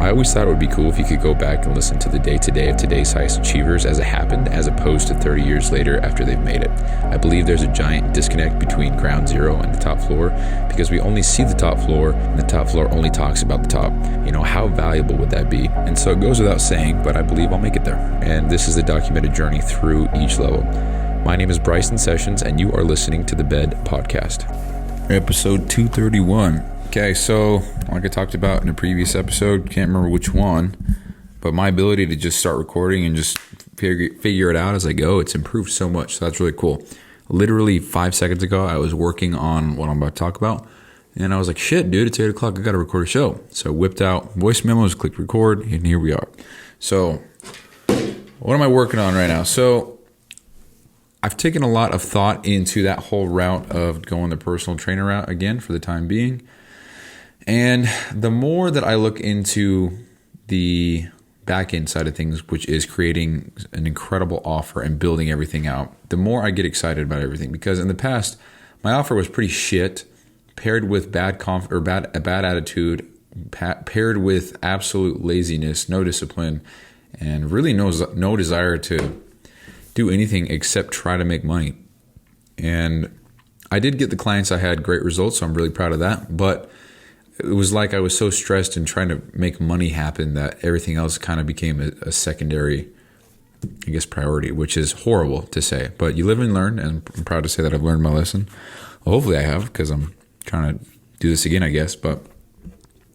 I always thought it would be cool if you could go back and listen to the day-to-day of today's highest achievers as it happened, as opposed to 30 years later after they've made it. I believe there's a giant disconnect between ground zero and the top floor because we only see the top floor and the top floor only talks about the top. You know, how valuable would that be? And so it goes without saying, but I believe I'll make it there. And this is the documented journey through each level. My name is Bryson Sessions, and you are listening to the Bed Podcast. Episode 231. Okay, so like I talked about in a previous episode, can't remember which one, but my ability to just start recording and just figure it out as I go, it's improved so much. So that's really cool. Literally 5 seconds ago, I was working on what I'm about to talk about, and I was like, shit, dude, it's 8 o'clock. I got to record a show. So whipped out voice memos, clicked record, and here we are. So what am I working on right now? So I've taken a lot of thought into that whole route of going the personal trainer route again for the time being. And the more that I look into the back end side of things, which is creating an incredible offer and building everything out, the more I get excited about everything. Because in the past, my offer was pretty shit, paired with bad attitude, paired with absolute laziness, no discipline, and really no desire to do anything except try to make money. And I did get the clients I had great results, so I'm really proud of that. But it was like I was so stressed in trying to make money happen that everything else kind of became a secondary, I guess, priority, which is horrible to say. But you live and learn, and I'm proud to say that I've learned my lesson. Well, hopefully I have, because I'm trying to do this again, I guess. But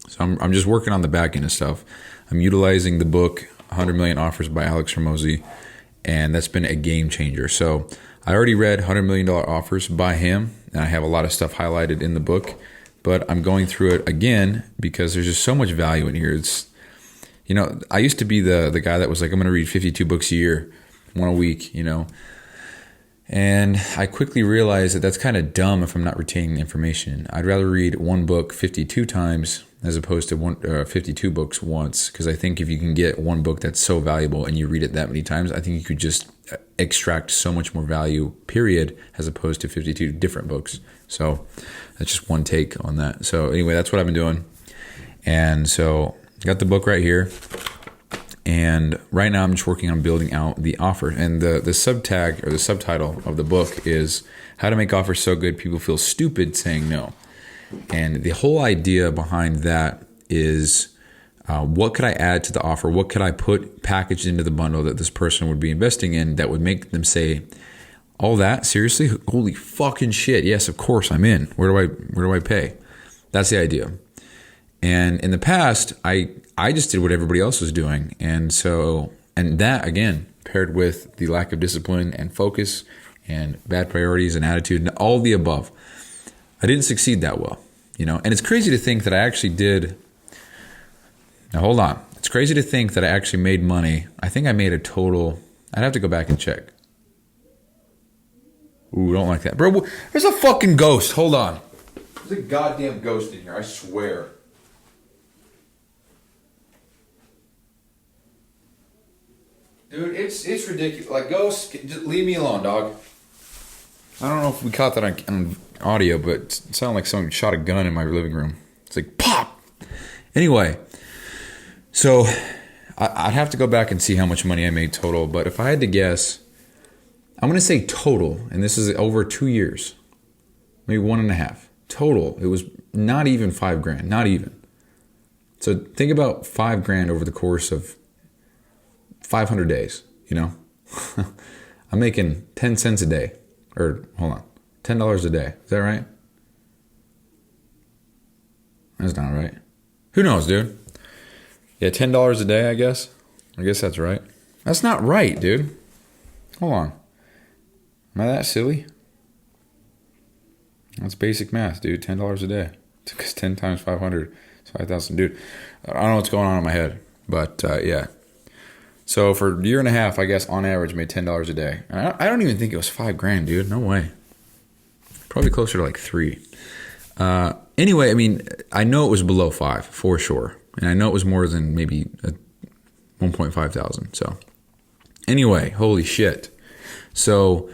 so I'm just working on the back end of stuff. I'm utilizing the book 100 Million Offers by Alex Hormozi, and that's been a game changer. So I already read $100 Million Offers by him, and I have a lot of stuff highlighted in the book, but I'm going through it again because there's just so much value in here. It's, you know, I used to be the guy that was like, I'm going to read 52 books a year, one a week, you know, and I quickly realized that that's kind of dumb if I'm not retaining the information. I'd rather read one book 52 times as opposed to 52 books once, because I think if you can get one book that's so valuable and you read it that many times, I think you could just extract so much more value, period, as opposed to 52 different books. So that's just one take on that. So anyway, that's what I've been doing. And so I got the book right here. And right now I'm just working on building out the offer. And the subtag or the subtitle of the book is How to Make Offers So Good People Feel Stupid Saying No. And the whole idea behind that is what could I add to the offer? What could I put packaged into the bundle that this person would be investing in that would make them say, all that? Seriously? Holy fucking shit. Yes, of course I'm in. Where do I pay? That's the idea. And in the past, I just did what everybody else was doing. And that again, paired with the lack of discipline and focus and bad priorities and attitude and all the above, I didn't succeed that well, you know. And it's crazy to think that I actually did. Now hold on. It's crazy to think that I actually made money. I think I made a total. I'd have to go back and check. Ooh, don't like that. Bro, there's a fucking ghost. Hold on. There's a goddamn ghost in here, I swear. Dude, it's ridiculous. Like, ghosts, just leave me alone, dog. I don't know if we caught that on audio, but it sounded like someone shot a gun in my living room. It's like, pop! Anyway, so I'd have to go back and see how much money I made total, but if I had to guess, I'm going to say total, and this is over 2 years, maybe 1.5. Total, it was not even $5,000, not even. So think about $5,000 over the course of 500 days, you know? I'm making 10 cents a day, or hold on, $10 a day. Is that right? That's not right. Who knows, dude? Yeah, $10 a day, I guess. I guess that's right. That's not right, dude. Hold on. Am I that silly? That's basic math, dude. $10 a day. Because 10 times 500 is 5,000. Dude, I don't know what's going on in my head. But, yeah. So for a year and a half, I guess, on average, made $10 a day. And I don't even think it was $5,000, dude. No way. Probably closer to like 3. Anyway, I mean, I know it was below 5, for sure. And I know it was more than maybe 1.5 thousand. So anyway, holy shit. So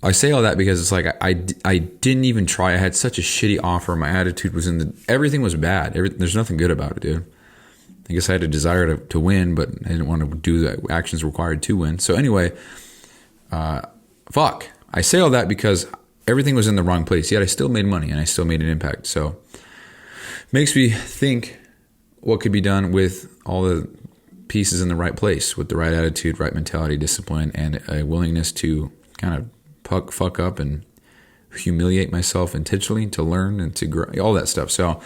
I say all that because it's like I didn't even try. I had such a shitty offer. My attitude was everything was bad. There's nothing good about it, dude. I guess I had a desire to win, but I didn't want to do the actions required to win. So anyway, fuck. I say all that because everything was in the wrong place, yet I still made money and I still made an impact. So it makes me think what could be done with all the pieces in the right place, with the right attitude, right mentality, discipline, and a willingness to kind of fuck up and humiliate myself intentionally to learn and to grow, all that stuff. So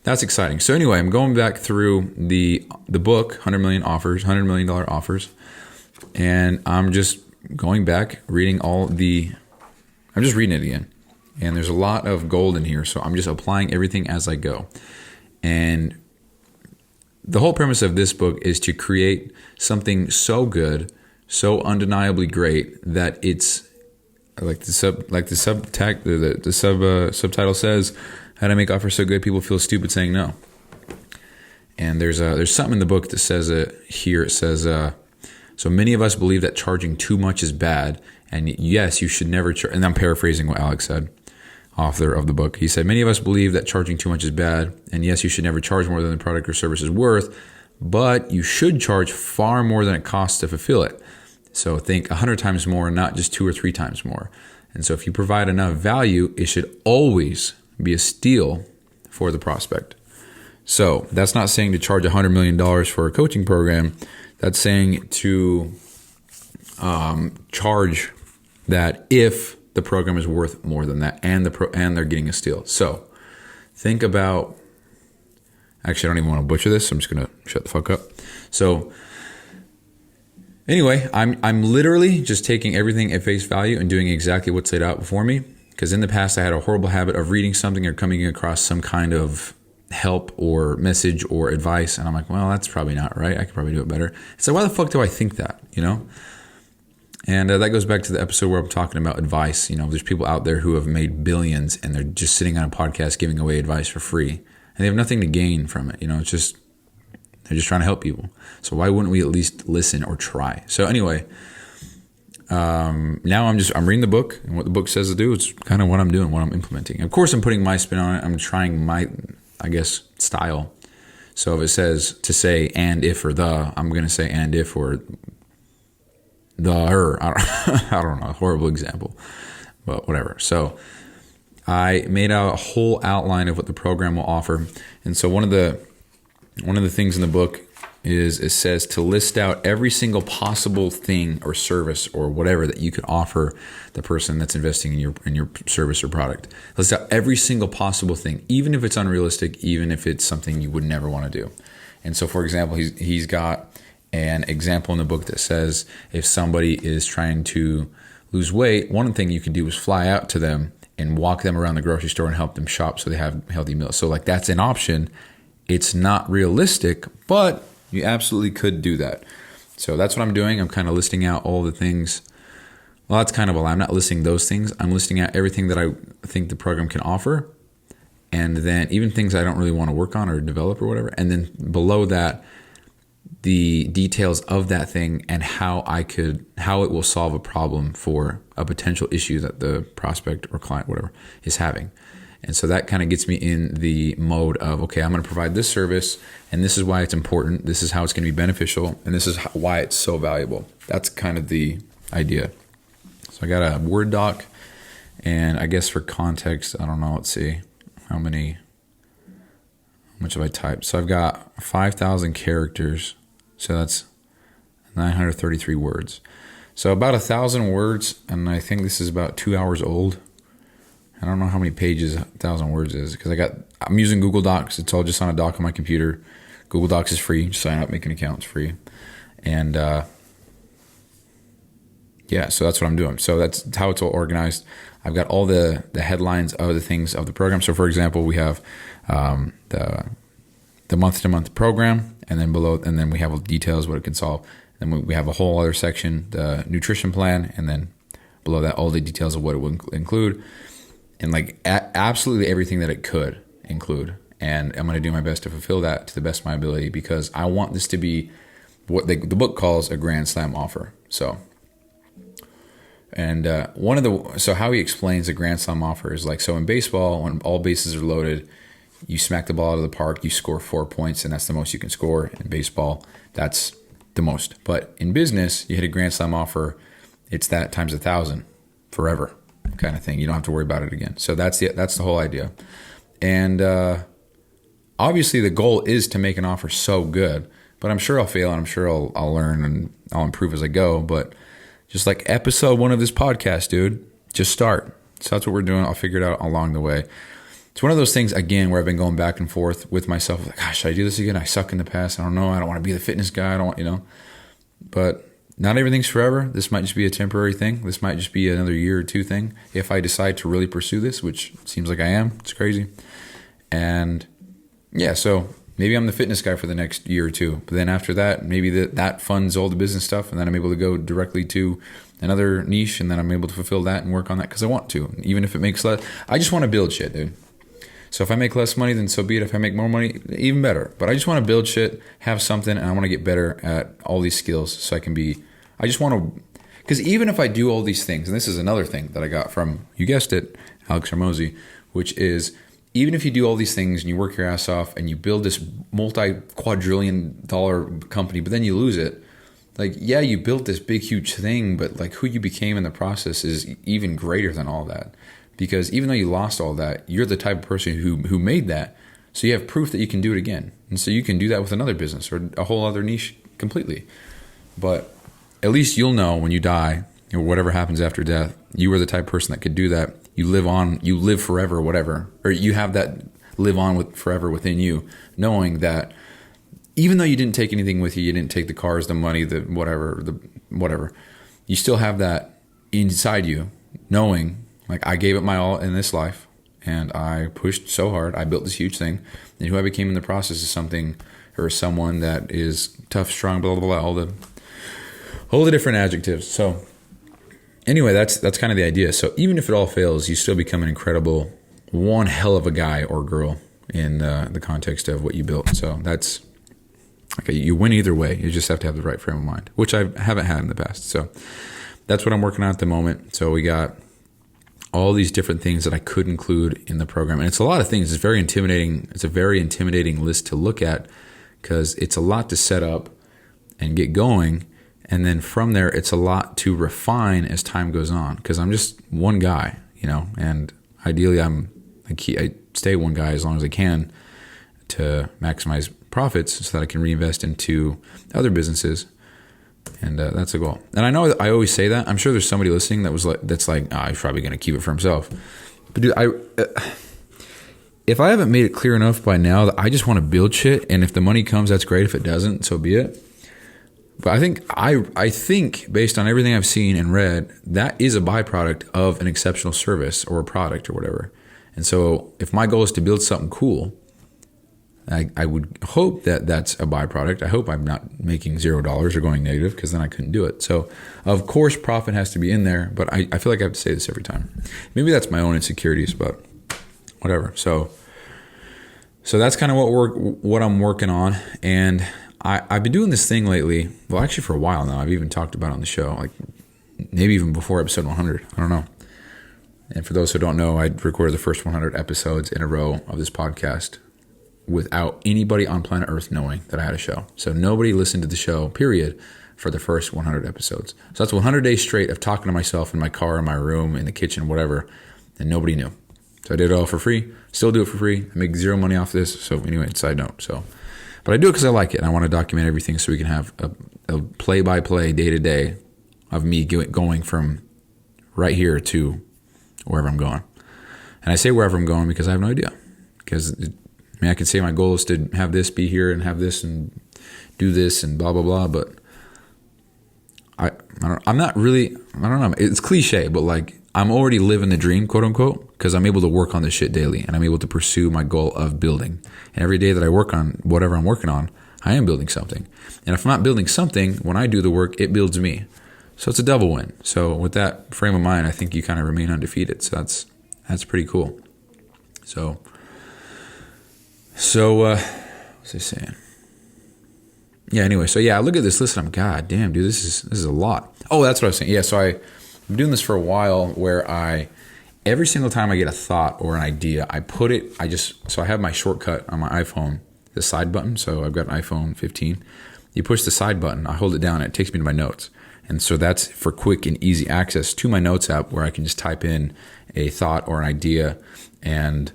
that's exciting. So anyway, I'm going back through the book, $100 million offers, and I'm just going back, reading I'm just reading it again. And there's a lot of gold in here, so I'm just applying everything as I go. And the whole premise of this book is to create something so good, so undeniably great that it's like the subtitle says, how to make offers so good people feel stupid saying no. And there's something in the book that says here. It says, so many of us believe that charging too much is bad, and yes, you should never charge. And I'm paraphrasing what Alex said, author of the book. He said, many of us believe that charging too much is bad, and yes, you should never charge more than the product or service is worth, but you should charge far more than it costs to fulfill it. So think 100 times more, not just 2 or 3 times more. And so if you provide enough value, it should always be a steal for the prospect. So that's not saying to charge $100 million for a coaching program. That's saying to charge that if the program is worth more than that, and they're getting a steal. So think about. Actually, I don't even want to butcher this. So I'm just gonna shut the fuck up. So anyway, I'm literally just taking everything at face value and doing exactly what's laid out before me. Because in the past, I had a horrible habit of reading something or coming across some kind of help or message or advice, and I'm like, well, that's probably not right. I could probably do it better. It's like, why the fuck do I think that? And that goes back to the episode where I'm talking about advice. There's people out there who have made billions and they're just sitting on a podcast giving away advice for free, and they have nothing to gain from it. It's just they're just trying to help people. So why wouldn't we at least listen or try? So anyway, now I'm reading the book, and what the book says to do. It's kind of what I'm doing, what I'm implementing. Of course, I'm putting my spin on it. I'm trying my, style. So if it says to say and if or the, I'm going to say and if or the or. I don't know, horrible example, but whatever. So I made a whole outline of what the program will offer. And so one of the things in the book is it says to list out every single possible thing or service or whatever that you could offer the person that's investing in your service or product. List out every single possible thing, even if it's unrealistic, even if it's something you would never want to do. And so, for example, he's got an example in the book that says if somebody is trying to lose weight, one thing you can do is fly out to them and walk them around the grocery store and help them shop so they have healthy meals. So that's an option. It's not realistic, but you absolutely could do that. So that's what I'm doing. I'm kind of listing out all the things. Well, that's kind of a lie. I'm not listing those things. I'm listing out everything that I think the program can offer. And then even things I don't really want to work on or develop or whatever. And then below that, the details of that thing and how it will solve a problem for a potential issue that the prospect or client, whatever, is having. And so that kind of gets me in the mode of, okay, I'm going to provide this service, and this is why it's important. This is how it's going to be beneficial, and this is why it's so valuable. That's kind of the idea. So I got a Word doc, and I guess for context, I don't know, let's see how much have I typed. So I've got 5,000 characters, so that's 933 words. So about 1,000 words, and I think this is about 2 hours old. I don't know how many pages 1,000 words is because I'm using Google Docs. It's all just on a doc on my computer. Google Docs is free. Just sign up, make an account. It's free. And so that's what I'm doing. So that's how it's all organized. I've got all the headlines of the things of the program. So for example, we have the month-to-month program, and then we have all the details, what it can solve. Then we have a whole other section, the nutrition plan, and then below that, all the details of what it will include. And absolutely everything that it could include. And I'm going to do my best to fulfill that to the best of my ability because I want this to be what the book calls a grand slam offer. So, and so how he explains a grand slam offer is so in baseball, when all bases are loaded, you smack the ball out of the park, you score 4 points, and that's the most you can score. In baseball, that's the most. But in business, you hit a grand slam offer, it's that times 1,000 forever kind of thing. You don't have to worry about it again. So that's the whole idea. And obviously the goal is to make an offer so good, but I'm sure I'll fail, and I'm sure I'll learn, and I'll improve as I go. But just like episode 1 of this podcast, dude, just start. So that's what we're doing. I'll figure it out along the way. It's one of those things, again, where I've been going back and forth with myself. Like, gosh, should I do this again? I suck in the past. I don't know. I don't want to be the fitness guy. I don't want, But not everything's forever. This might just be a temporary thing. This might just be another year or 2 thing. If I decide to really pursue this, which seems like I am. It's crazy. And yeah, so maybe I'm the fitness guy for the next year or 2. But then after that, maybe that funds all the business stuff. And then I'm able to go directly to another niche. And then I'm able to fulfill that and work on that because I want to. Even if it makes less. I just want to build shit, dude. So if I make less money, then so be it. If I make more money, even better. But I just want to build shit, have something, and I want to get better at all these skills so I just want to, because even if I do all these things, and this is another thing that I got from, you guessed it, Alex Hormozy, which is, even if you do all these things and you work your ass off and you build this multi-quadrillion dollar company, but then you lose it, like, yeah, you built this big, huge thing, but like who you became in the process is even greater than all that. Because even though you lost all that, you're the type of person who made that. So you have proof that you can do it again. And so you can do that with another business or a whole other niche completely. But at least you'll know when you die or whatever happens after death, you were the type of person that could do that. You live forever, whatever. Or you have that live on with forever within you, knowing that even though you didn't take anything with you, you didn't take the cars, the money, the whatever, you still have that inside you, knowing, like, I gave it my all in this life, and I pushed so hard. I built this huge thing, and who I became in the process is something or someone that is tough, strong, blah, blah, blah, all the different adjectives. So anyway, that's kind of the idea. So even if it all fails, you still become an incredible, one hell of a guy or girl in the context of what you built. So that's, okay, you win either way. You just have to have the right frame of mind, which I haven't had in the past. So that's what I'm working on at the moment. So we got all these different things that I could include in the program. And it's a lot of things. It's very intimidating. It's a very intimidating list to look at because it's a lot to set up and get going. And then from there, it's a lot to refine as time goes on because I'm just one guy, and ideally I stay one guy as long as I can to maximize profits so that I can reinvest into other businesses. And that's the goal. And I know that I always say that. I'm sure there's somebody listening that's like, he's probably going to keep it for himself. But dude, if I haven't made it clear enough by now that I just want to build shit, and if the money comes, that's great. If it doesn't, so be it. But I think based on everything I've seen and read, that is a byproduct of an exceptional service or a product or whatever. And so if my goal is to build something cool, I would hope that that's a byproduct. I hope I'm not making $0 or going negative because then I couldn't do it. So, of course, profit has to be in there, but I feel like I have to say this every time. Maybe that's my own insecurities, but whatever. So that's kind of what I'm working on. And I've been doing this thing lately. Well, actually for a while now. I've even talked about it on the show, like maybe even before episode 100. I don't know. And for those who don't know, I recorded the first 100 episodes in a row of this podcast without anybody on planet Earth knowing that I had a show. So nobody listened to the show, period, for the first 100 episodes. So that's 100 days straight of talking to myself in my car, in my room, in the kitchen, whatever, and nobody knew. So I did it all for free. Still do it for free. I make zero money off this. So anyway, side note. But I do it because I like it, and I want to document everything so we can have a play-by-play, day-to-day of me going from right here to wherever I'm going. And I say wherever I'm going because I have no idea. Because I can say my goal is to have this, be here, and have this, and do this, and blah, blah, blah, but I'm not really, I don't know, it's cliche, but like, I'm already living the dream, quote unquote, because I'm able to work on this shit daily, and I'm able to pursue my goal of building. And every day that I work on whatever I'm working on, I am building something. And if I'm not building something, when I do the work, it builds me. So it's a double win. So with that frame of mind, I think you kind of remain undefeated. So that's pretty cool. So what's I saying? Yeah, anyway, so yeah, I look at this list and I'm, God damn, dude, this is a lot. Oh, that's what I was saying. Yeah, so I'm doing this for a while where I every single time I get a thought or an idea, so I have my shortcut on my iPhone, the side button. So I've got an iPhone 15. You push the side button, I hold it down, and it takes me to my notes. And so that's for quick and easy access to my notes app, where I can just type in a thought or an idea and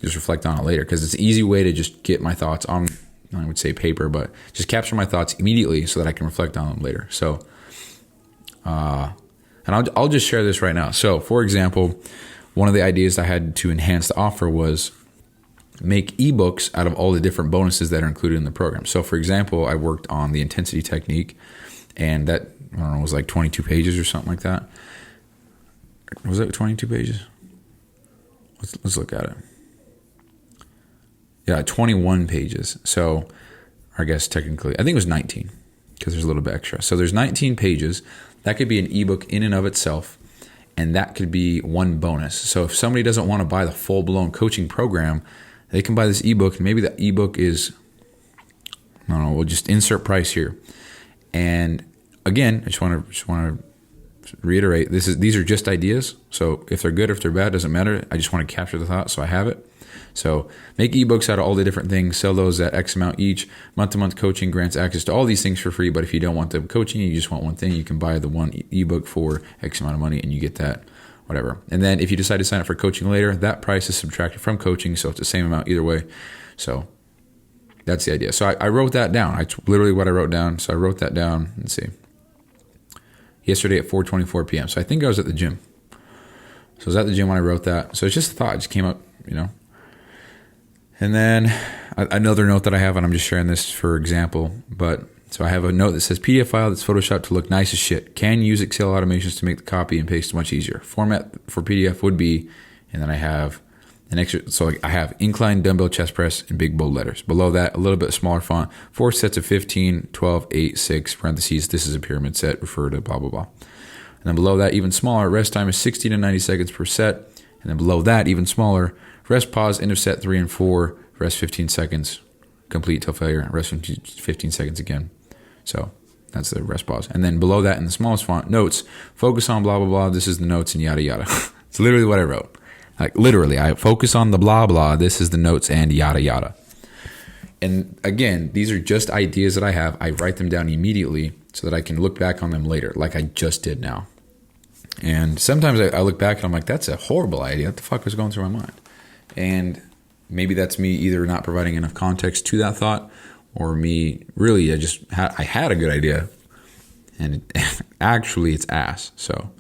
just reflect on it later. Because it's an easy way to just get my thoughts on, I would say paper, but just capture my thoughts immediately so that I can reflect on them later. So, and I'll just share this right now. So, for example, one of the ideas I had to enhance the offer was make ebooks out of all the different bonuses that are included in the program. So, for example, I worked on the intensity technique, and that, I don't know, was like 22 pages or something like that. Was it 22 pages? Let's look at it. Yeah, 21 pages. So, I guess technically, I think it was 19 because there's a little bit extra. So there's 19 pages. That could be an ebook in and of itself, and that could be one bonus. So if somebody doesn't want to buy the full-blown coaching program, they can buy this ebook, and maybe the ebook is, I don't know, we'll just insert price here. And again, I just want to reiterate, these are just ideas. So if they're good or if they're bad, doesn't matter. I just want to capture the thought so I have it. So make ebooks out of all the different things, sell those at X amount each. Month-to-month coaching grants access to all these things for free. But if you don't want the coaching, you just want one thing, you can buy the one ebook for X amount of money and you get that, whatever. And then if you decide to sign up for coaching later, that price is subtracted from coaching. So it's the same amount either way. So that's the idea. So I wrote that down. Literally what I wrote down. So I wrote that down. Let's see. Yesterday at 4:24 p.m. So I think I was at the gym. So I was at the gym when I wrote that. So it's just a thought. It just came up, And then another note that I have, and I'm just sharing this for example, but so I have a note that says PDF file that's photoshopped to look nice as shit. Can use Excel automations to make the copy and paste much easier. Format for PDF would be, and then I have an extra, so I have incline dumbbell chest press in big bold letters. Below that, a little bit smaller font, 4 sets of 15, 12, 8, 6, parentheses, this is a pyramid set, refer to blah, blah, blah. And then below that, even smaller, rest time is 60 to 90 seconds per set. And then below that, even smaller, rest pause, end of set 3 and 4, rest 15 seconds, complete till failure, rest 15 seconds again. So that's the rest pause. And then below that in the smallest font, notes, focus on blah, blah, blah, this is the notes and yada, yada. It's literally what I wrote. Like literally, I focus on the blah, blah, this is the notes and yada, yada. And again, these are just ideas that I have. I write them down immediately so that I can look back on them later, like I just did now. And sometimes I look back and I'm like, that's a horrible idea. What the fuck was going through my mind? And maybe that's me either not providing enough context to that thought, or me really, I had a good idea, and actually it's ass. So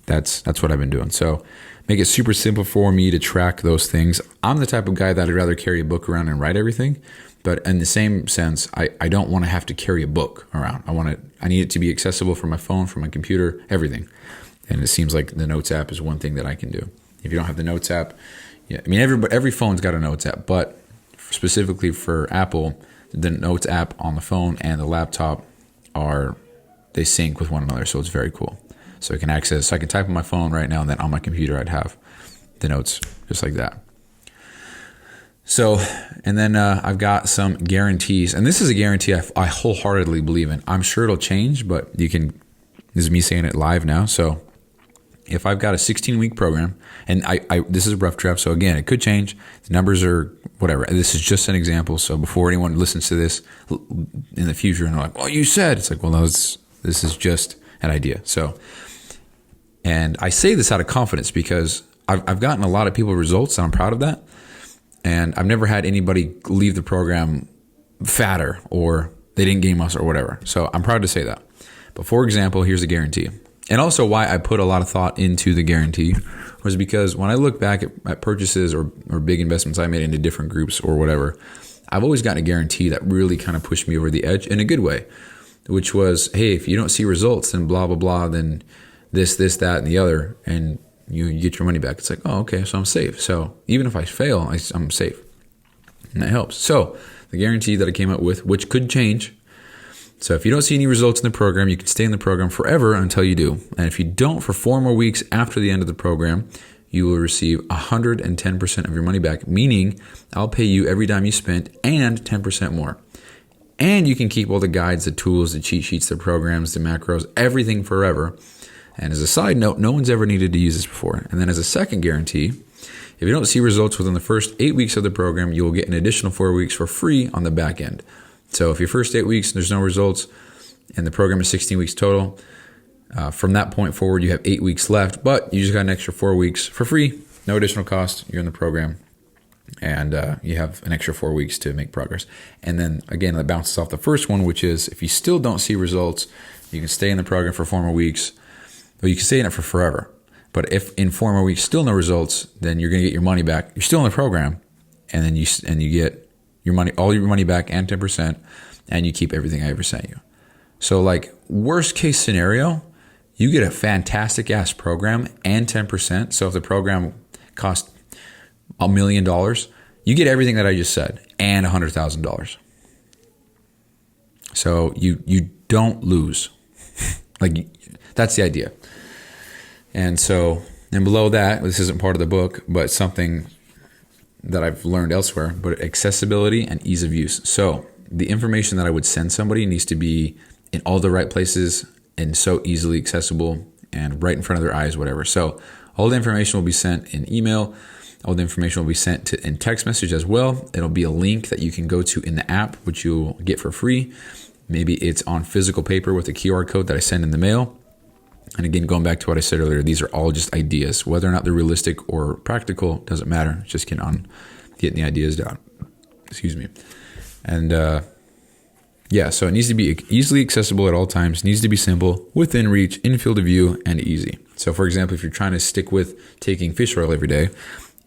that's what I've been doing. So make it super simple for me to track those things. I'm the type of guy that I'd rather carry a book around and write everything. But in the same sense, I don't want to have to carry a book around. I need it to be accessible from my phone, from my computer, everything. And it seems like the Notes app is one thing that I can do. If you don't have the Notes app, yeah, I mean, every phone's got a Notes app, but specifically for Apple, the Notes app on the phone and the laptop they sync with one another, so it's very cool. So I can type on my phone right now, and then on my computer I'd have the notes just like that. So, and then I've got some guarantees, and this is a guarantee I wholeheartedly believe in. I'm sure it'll change, but this is me saying it live now. So if I've got a 16-week program, and this is a rough draft, so again, it could change. The numbers are whatever. This is just an example. So before anyone listens to this in the future and they're like, well, you said, it's like, well, no, this is just an idea. So, and I say this out of confidence because I've gotten a lot of people results, and I'm proud of that. And I've never had anybody leave the program fatter or they didn't gain muscle or whatever. So I'm proud to say that. But for example, here's a guarantee. And also why I put a lot of thought into the guarantee was because when I look back at purchases or big investments I made into different groups or whatever, I've always gotten a guarantee that really kind of pushed me over the edge in a good way, which was, hey, if you don't see results, then blah, blah, blah, then this, that, and the other, and you get your money back. It's like, oh, okay, so I'm safe. So even if I fail, I'm safe. And that helps. So the guarantee that I came up with, which could change. So if you don't see any results in the program, you can stay in the program forever until you do. And if you don't for 4 more weeks after the end of the program, you will receive 110% of your money back, meaning I'll pay you every dime you spent and 10% more. And you can keep all the guides, the tools, the cheat sheets, the programs, the macros, everything forever. And as a side note, no one's ever needed to use this before. And then as a second guarantee, if you don't see results within the first 8 weeks of the program, you will get an additional 4 weeks for free on the back end. So if your first 8 weeks, there's no results, and the program is 16 weeks total, from that point forward, you have 8 weeks left, but you just got an extra 4 weeks for free, no additional cost. You're in the program, and you have an extra 4 weeks to make progress. And then again, that bounces off the first one, which is if you still don't see results, you can stay in the program for 4 more weeks, or you can stay in it for forever. But if in 4 more weeks still no results, then you're going to get your money back. You're still in the program, and then you get your money, all your money back, and 10%, and you keep everything I ever sent you. So like worst case scenario, you get a fantastic ass program and 10%. So if the program cost $1 million, you get everything that I just said and $100,000. So you don't lose. Like that's the idea. And so, and below that, this isn't part of the book, but something that I've learned elsewhere, but accessibility and ease of use. So the information that I would send somebody needs to be in all the right places and so easily accessible and right in front of their eyes, whatever. So all the information will be sent in email. All the information will be sent in text message as well. It'll be a link that you can go to in the app, which you'll get for free. Maybe it's on physical paper with a QR code that I send in the mail. And again, going back to what I said earlier, these are all just ideas. Whether or not they're realistic or practical doesn't matter. Just getting the ideas down. Excuse me. And so it needs to be easily accessible at all times. It needs to be simple, within reach, in field of view, and easy. So for example, if you're trying to stick with taking fish oil every day,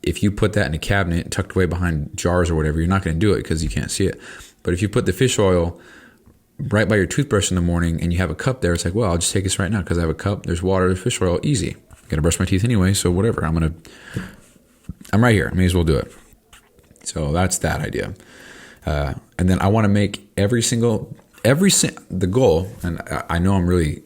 if you put that in a cabinet tucked away behind jars or whatever, you're not going to do it because you can't see it. But if you put the fish oil right by your toothbrush in the morning and you have a cup there, it's like, well, I'll just take this right now because I have a cup, there's water, there's fish oil, easy. I'm going to brush my teeth anyway, so whatever. I'm right here. I may as well do it. So that's that idea. And then I want to make the goal, and I know I'm really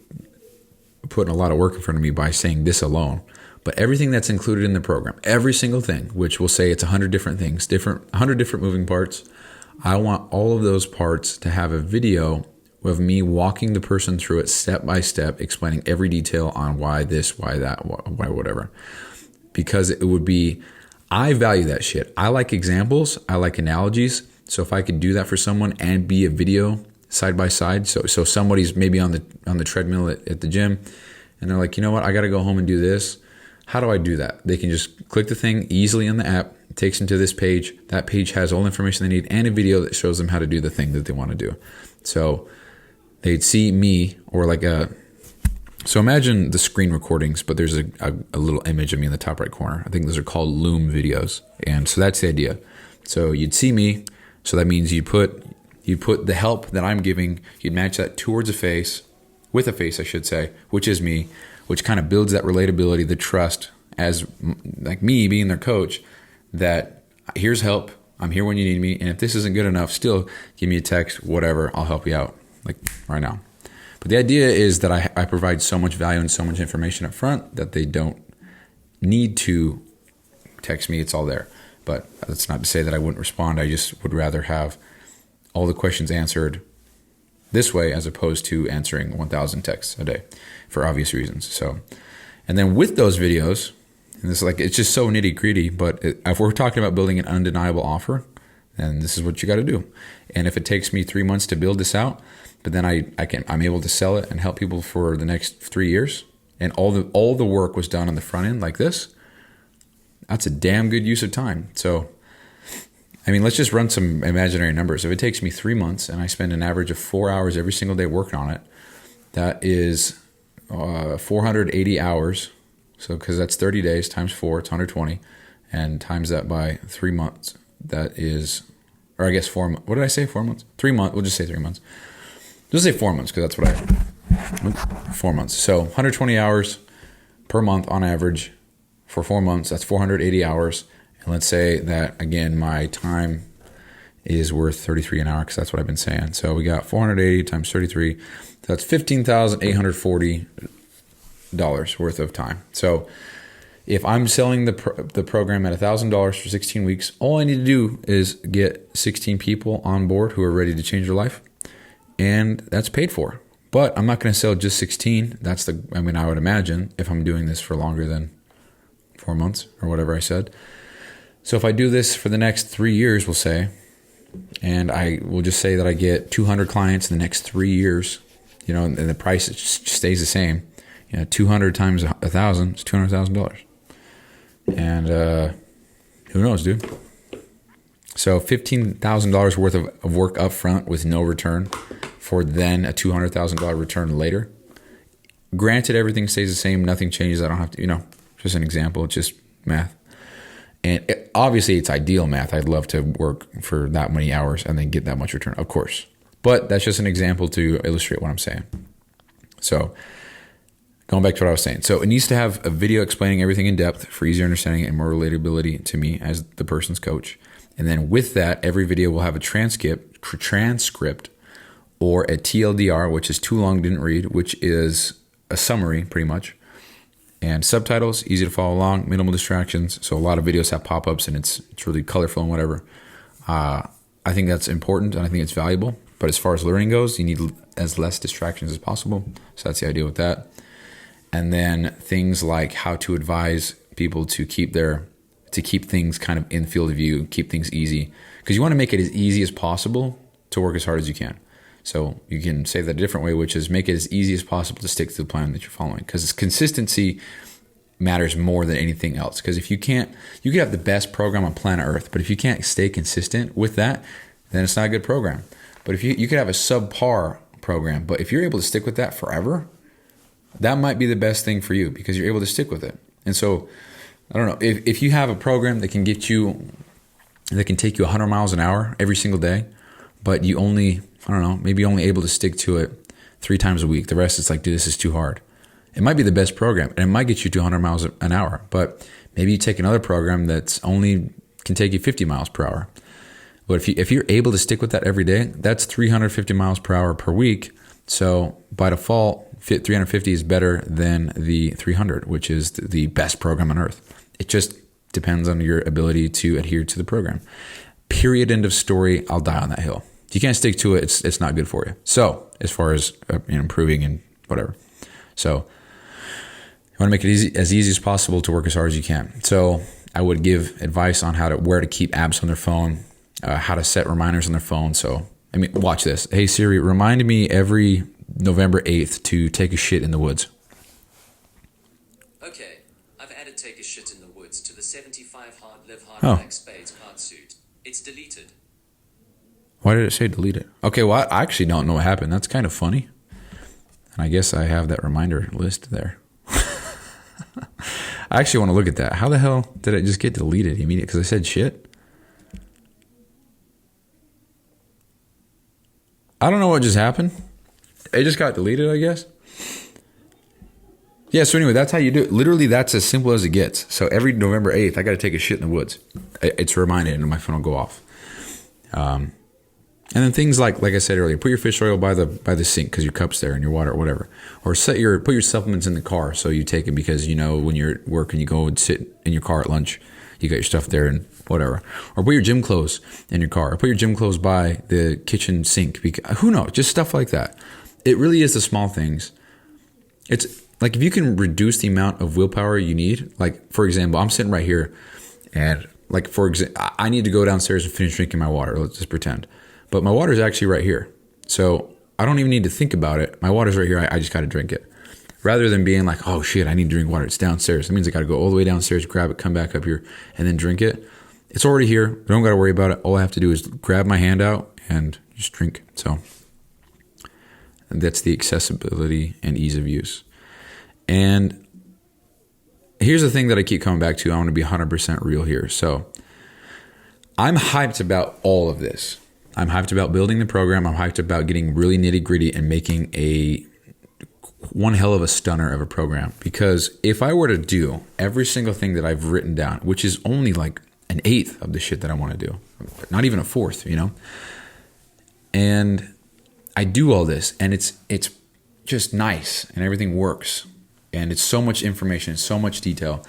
putting a lot of work in front of me by saying this alone, but everything that's included in the program, every single thing, which we'll say it's 100 different things, 100 different moving parts, I want all of those parts to have a video of me walking the person through it step by step, explaining every detail on why this, why that, why whatever. Because it would be, I value that shit. I like examples. I like analogies. So if I could do that for someone and be a video side by side, so somebody's maybe on the treadmill at the gym, and they're like, you know what, I got to go home and do this. How do I do that? They can just click the thing easily on the app. It takes them to this page. That page has all the information they need and a video that shows them how to do the thing that they want to do. So they'd see me so imagine the screen recordings, but there's a little image of me in the top right corner. I think those are called Loom videos. And so that's the idea. So you'd see me. So that means you put the help that I'm giving, you'd match that towards a face, with a face, I should say, which is me, which kind of builds that relatability, the trust as like me being their coach, that here's help. I'm here when you need me. And if this isn't good enough, still give me a text, whatever, I'll help you out like right now. But the idea is that I provide so much value and so much information up front that they don't need to text me. It's all there. But that's not to say that I wouldn't respond. I just would rather have all the questions answered this way as opposed to answering 1,000 texts a day for obvious reasons. So, and then with those videos, and this it's just so nitty gritty, but if we're talking about building an undeniable offer, then this is what you got to do. And if it takes me 3 months to build this out, but then I'm able to sell it and help people for the next 3 years, and all the work was done on the front end like this, that's a damn good use of time. So, I mean, let's just run some imaginary numbers. If it takes me 3 months and I spend an average of 4 hours every single day working on it, that is 480 hours. So, because that's 30 days times 4, it's 120, and times that by 3 months, that is, or I guess 4 months. What did I say? 4 months? 3 months. We'll just say 3 months. Just say 4 months because that's what 4 months. So 120 hours per month on average for 4 months. That's 480 hours. And let's say that, again, my time is worth $33 an hour because that's what I've been saying. So we got 480 times 33. That's $15,840 worth of time. So if I'm selling the program at $1,000 for 16 weeks, all I need to do is get 16 people on board who are ready to change their life. And that's paid for. But I'm not going to sell just 16. I would imagine if I'm doing this for longer than 4 months or whatever I said. So if I do this for the next 3 years, we'll say, and I will just say that I get 200 clients in the next 3 years, and the price stays the same. 200 times 1,000 is $200,000. And who knows, dude? So $15,000 worth of work up front with no return for then a $200,000 return later. Granted, everything stays the same. Nothing changes. I don't have to, just an example. It's just math. And obviously, it's ideal math. I'd love to work for that many hours and then get that much return, of course. But that's just an example to illustrate what I'm saying. So going back to what I was saying. So it needs to have a video explaining everything in depth for easier understanding and more relatability to me as the person's coach. And then with that, every video will have a transcript or a TLDR, which is too long, didn't read, which is a summary pretty much. And subtitles, easy to follow along, minimal distractions. So a lot of videos have pop-ups and it's really colorful and whatever. I think that's important and I think it's valuable. But as far as learning goes, you need as less distractions as possible. So that's the idea with that. And then things like how to advise people to keep things kind of in field of view, keep things easy. Because you want to make it as easy as possible to work as hard as you can. So you can say that a different way, which is make it as easy as possible to stick to the plan that you're following. Because consistency matters more than anything else. Because if you could have the best program on planet Earth, but if you can't stay consistent with that, then it's not a good program. But if you could have a subpar program, but if you're able to stick with that forever, that might be the best thing for you because you're able to stick with it. And so, I don't know, if you have a program that can take you 100 miles an hour every single day, but you only, maybe you're only able to stick to it 3 times a week. The rest it's like, dude, this is too hard. It might be the best program and it might get you to 100 miles an hour, but maybe you take another program that's only can take you 50 miles per hour. But if you're able to stick with that every day, that's 350 miles per hour per week. So by default, 350 is better than the 300, which is the best program on earth. It just depends on your ability to adhere to the program. Period. End of story. I'll die on that hill. If you can't stick to it, it's not good for you. So as far as improving and whatever. So you want to make it as easy as possible to work as hard as you can. So I would give advice on where to keep apps on their phone, how to set reminders on their phone. So, watch this. Hey Siri, remind me every November 8th to take a shit in the woods. Okay, I've added take a shit in the woods to the 75 hard live hard relax spades card suit. It's deleted. Why did it say delete it? Okay, well, I actually don't know what happened. That's kind of funny. And I guess I have that reminder list there. I actually want to look at that. How the hell did it just get deleted immediately? Because I said shit? I don't know what just happened. It just got deleted, I guess. Yeah, so anyway, that's how you do it. Literally, that's as simple as it gets. So every November 8th, I got to take a shit in the woods. It's reminded and my phone will go off. And then things like I said earlier, put your fish oil by the sink because your cup's there and your water or whatever. Or put your supplements in the car so you take them because when you're at work and you go and sit in your car at lunch, you got your stuff there and whatever. Or put your gym clothes in your car. Or put your gym clothes by the kitchen sink. Who knows? Just stuff like that. It really is the small things. It's like if you can reduce the amount of willpower you need, like for example, I'm sitting right here and like for example, I need to go downstairs and finish drinking my water. Let's just pretend. But my water is actually right here. So I don't even need to think about it. My water's right here. I just got to drink it. Rather than being like, oh shit, I need to drink water. It's downstairs. That means I got to go all the way downstairs, grab it, come back up here, and then drink it. It's already here. I don't got to worry about it. All I have to do is grab my hand out and just drink. So that's the accessibility and ease of use. And here's the thing that I keep coming back to. I want to be 100% real here. So I'm hyped about all of this. I'm hyped about building the program. I'm hyped about getting really nitty gritty and making one hell of a stunner of a program. Because if I were to do every single thing that I've written down, which is only like an eighth of the shit that I want to do, not even a fourth, and I do all this and it's just nice and everything works and it's so much information, so much detail.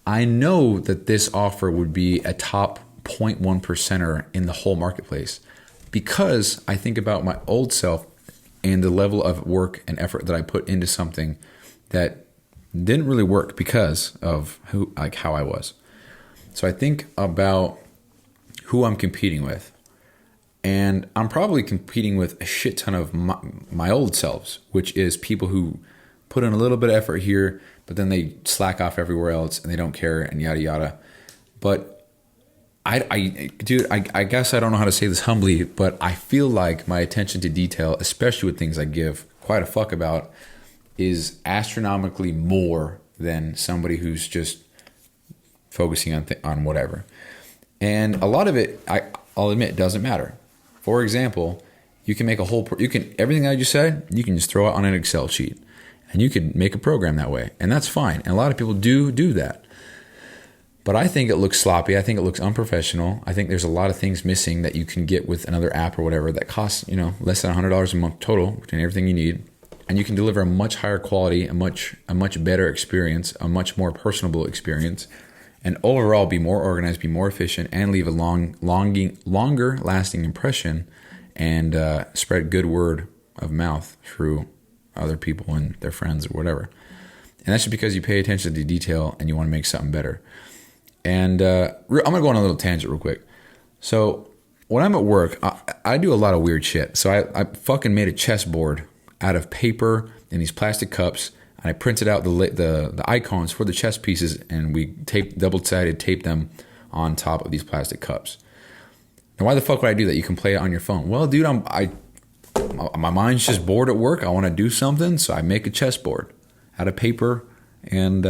I know that this offer would be a top 0.1%er in the whole marketplace because I think about my old self and the level of work and effort that I put into something that didn't really work because of how I was. So I think about who I'm competing with. And I'm probably competing with a shit ton of my old selves, which is people who put in a little bit of effort here, but then they slack off everywhere else and they don't care and yada, yada. But I guess I don't know how to say this humbly, but I feel like my attention to detail, especially with things I give quite a fuck about, is astronomically more than somebody who's just focusing on whatever. And a lot of it, I'll admit, doesn't matter. For example, you can make everything I just said, you can just throw it on an Excel sheet. And you could make a program that way. And that's fine. And a lot of people do that. But I think it looks sloppy. I think it looks unprofessional. I think there's a lot of things missing that you can get with another app or whatever that costs, less than $100 a month total between everything you need. And you can deliver a much higher quality, a much better experience, a much more personable experience, and overall be more organized, be more efficient, and leave a longer lasting impression, and spread good word of mouth through other people and their friends or whatever. And that's just because you pay attention to detail and you want to make something better. And I'm going to go on a little tangent real quick. So when I'm at work, I do a lot of weird shit. So I fucking made a chessboard out of paper in these plastic cups, and I printed out the icons for the chess pieces, and we double-sided taped them on top of these plastic cups. Now, why the fuck would I do that? You can play it on your phone. Well, dude, my mind's just bored at work. I want to do something, so I make a chessboard out of paper and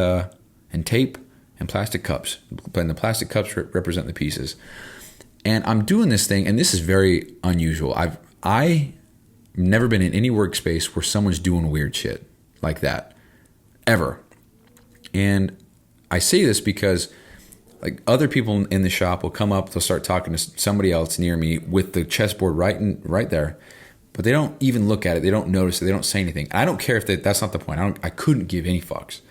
tape and plastic cups. And the plastic cups represent the pieces. And I'm doing this thing, and this is very unusual. I've never been in any workspace where someone's doing weird shit like that, ever. And I say this because like other people in the shop will come up, they'll start talking to somebody else near me with the chessboard right there. But they don't even look at it. They don't notice it. They don't say anything. I don't care if that's not the point. I couldn't give any fucks.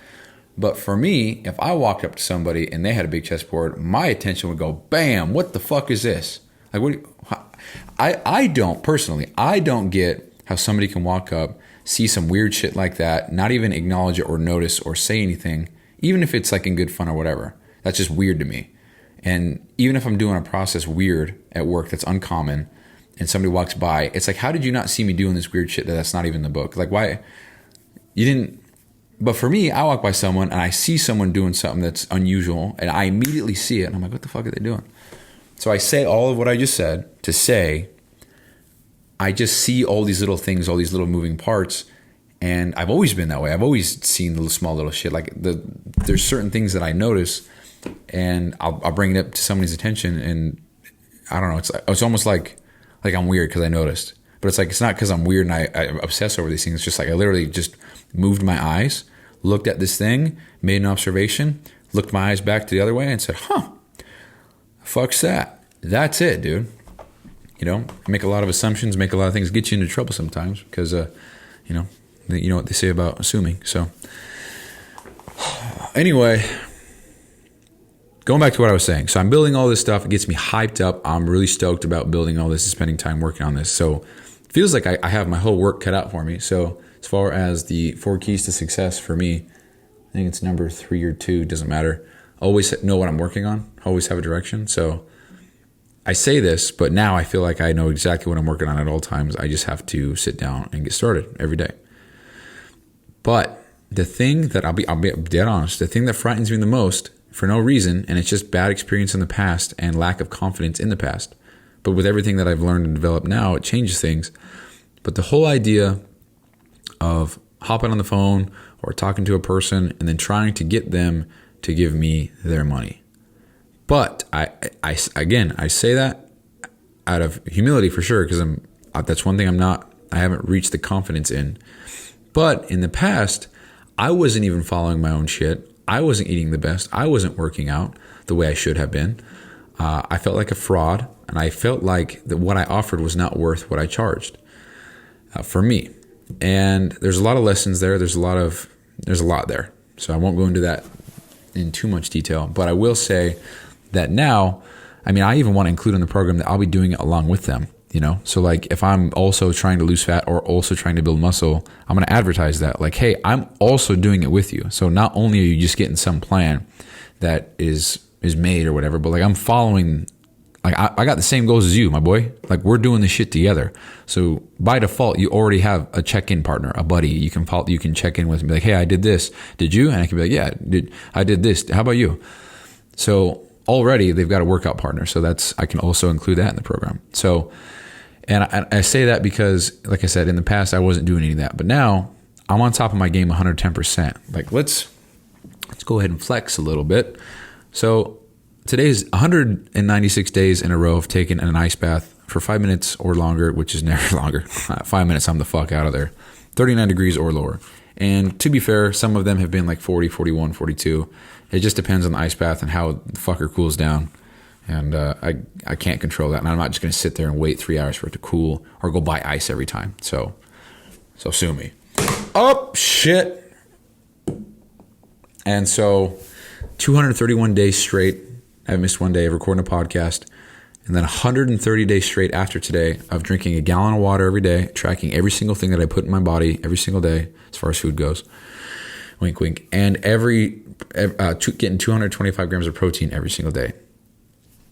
But for me, if I walked up to somebody and they had a big chessboard, my attention would go, bam, what the fuck is this? Like, I don't get how somebody can walk up, see some weird shit like that, not even acknowledge it or notice or say anything, even if it's like in good fun or whatever. That's just weird to me. And even if I'm doing a process weird at work that's uncommon, and somebody walks by, it's like, how did you not see me doing this weird shit that's not even in the book? Like, why? You didn't. But for me, I walk by someone and I see someone doing something that's unusual, and I immediately see it, and I'm like, what the fuck are they doing? So I say all of what I just said to say, I just see all these little things, all these little moving parts, and I've always been that way. I've always seen the small little shit. Like there's certain things that I notice, and I'll bring it up to somebody's attention, and I don't know. It's almost like I'm weird because I noticed. But it's like, it's not because I'm weird and I obsess over these things. It's just like I literally just moved my eyes, looked at this thing, made an observation, looked my eyes back to the other way and said, fuck's that. That's it, dude. Make a lot of assumptions, make a lot of things, get you into trouble sometimes because, you know what they say about assuming. So anyway, going back to what I was saying. So I'm building all this stuff. It gets me hyped up. I'm really stoked about building all this and spending time working on this. So it feels like I have my whole work cut out for me. So as far as the 4 keys to success for me, I think it's number 3 or 2, doesn't matter. Always know what I'm working on. Always have a direction. So I say this, but now I feel like I know exactly what I'm working on at all times. I just have to sit down and get started every day. But the thing that I'll be dead honest, the thing that frightens me the most for no reason, and it's just bad experience in the past and lack of confidence in the past. But with everything that I've learned and developed now, it changes things. But the whole idea of hopping on the phone or talking to a person and then trying to get them to give me their money. But I say that out of humility for sure, because that's one thing I haven't reached the confidence in. But in the past, I wasn't even following my own shit. I wasn't eating the best. I wasn't working out the way I should have been. I felt like a fraud, and I felt like that what I offered was not worth what I charged for me. And there's a lot of lessons there. There's a lot there. So I won't go into that in too much detail. But I will say that now, I even want to include in the program that I'll be doing it along with them. So like if I'm also trying to lose fat or also trying to build muscle, I'm going to advertise that like, hey, I'm also doing it with you. So not only are you just getting some plan that is made or whatever, but like I'm following, like I got the same goals as you, my boy. Like we're doing this shit together. So by default, you already have a check-in partner, a buddy. You can check in with and be like, hey, I did this. Did you? And I can be like, yeah, I did this. How about you? So already they've got a workout partner. So I can also include that in the program. So, and I say that because, like I said, in the past, I wasn't doing any of that. But now I'm on top of my game 110%. Like let's go ahead and flex a little bit. So today's 196 days in a row of taking an ice bath for 5 minutes or longer, which is never longer. 5 minutes, I'm the fuck out of there. 39 degrees or lower. And to be fair, some of them have been like 40, 41, 42. It just depends on the ice bath and how the fucker cools down. And I can't control that. And I'm not just going to sit there and wait 3 hours for it to cool or go buy ice every time. So sue me. Oh, shit. And so 231 days straight, I haven't missed one day of recording a podcast. And then 130 days straight after today of drinking a gallon of water every day, tracking every single thing that I put in my body every single day as far as food goes. Wink, wink. And getting 225 grams of protein every single day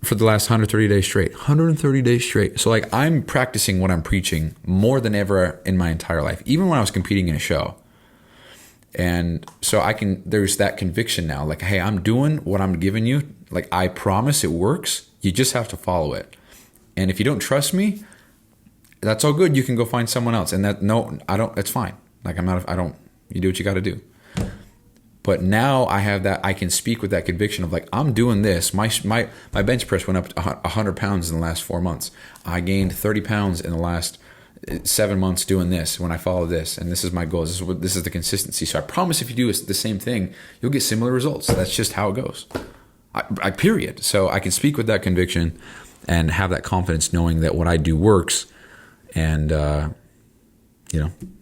for the last 130 days straight. 130 days straight. So like I'm practicing what I'm preaching more than ever in my entire life, even when I was competing in a show. And so there's that conviction now, like, hey, I'm doing what I'm giving you. Like I promise it works. You just have to follow it. And if you don't trust me, that's all good. You can go find someone else. And that's fine. Like you do what you got to do. But now I have that, I can speak with that conviction of like, I'm doing this. My bench press went up 100 pounds in the last 4 months. I gained 30 pounds in the last 7 months doing this when I follow this. And this is my goal. This is the consistency. So I promise if you do the same thing, you'll get similar results. That's just how it goes. Period. So I can speak with that conviction and have that confidence knowing that what I do works. And,